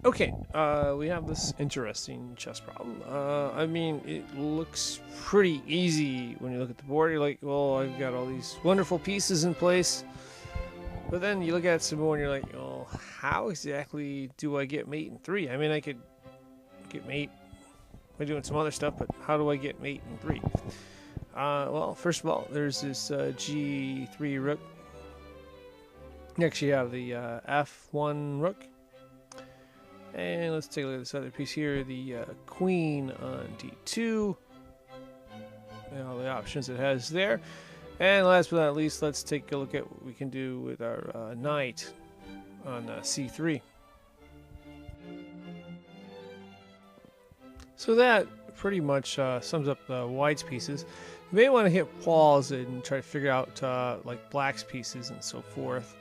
Okay, we have this interesting chess problem. I mean, it looks pretty easy when you look at the board. You're like, well, I've got all these wonderful pieces in place. But then you look at it some more and you're like, well, how exactly do I get mate in 3? I mean, I could get mate by doing some other stuff, but how do I get mate in 3? Well, first of all, there's this G3 rook. Next, you have the F1 rook. And let's take a look at this other piece here, the queen on d2, and all the options it has there. And last but not least, let's take a look at what we can do with our knight on c3. So that pretty much sums up the white's pieces. You may want to hit pause and try to figure out like black's pieces and so forth,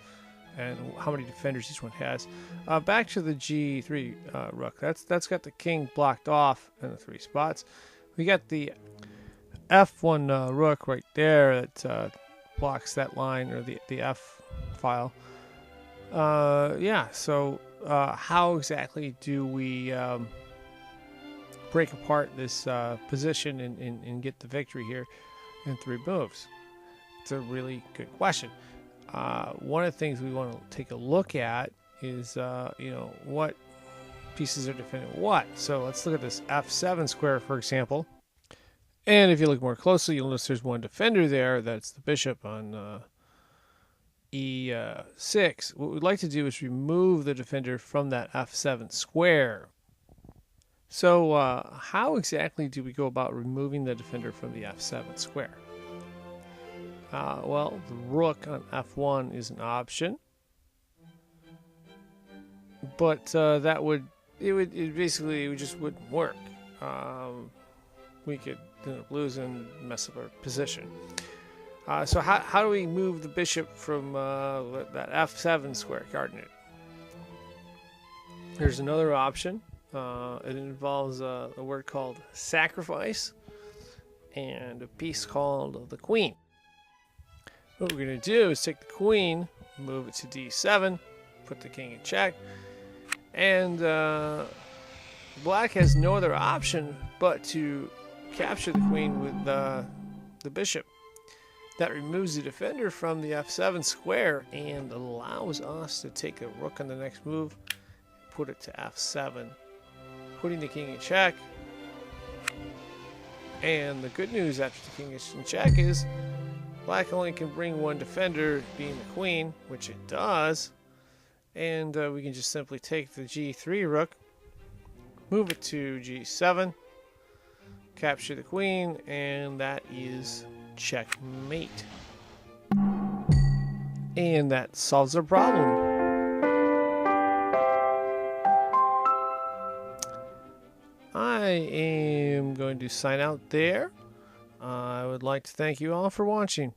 and how many defenders each one has. Back to the G3 rook. That's got the king blocked off in the 3 spots. We got the F1 rook right there that blocks that line, or the F file. Yeah, so how exactly do we break apart this position and get the victory here in 3 moves? It's a really good question. One of the things we want to take a look at is, what pieces are defending what. So let's look at this F7 square, for example. And if you look more closely, you'll notice there's one defender there. That's the bishop on E6. What we'd like to do is remove the defender from that F7 square. So how exactly do we go about removing the defender from the F7 square? Well, the rook on f1 is an option, but that would basically just wouldn't work. We could end up losing and mess up our position. So how do we move the bishop from that f7 square coordinate? There's another option. It involves a word called sacrifice and a piece called the queen. What we're going to do is take the queen, move it to d7, put the king in check, and black has no other option but to capture the queen with the bishop. That removes the defender from the f7 square and allows us to take a rook on the next move, put it to f7, putting the king in check. And the good news after the king is in check is black only can bring one defender, being the queen, which it does. And we can just simply take the g3 rook, move it to g7, capture the queen, and that is checkmate. And that solves our problem. I am going to sign out there. I would like to thank you all for watching.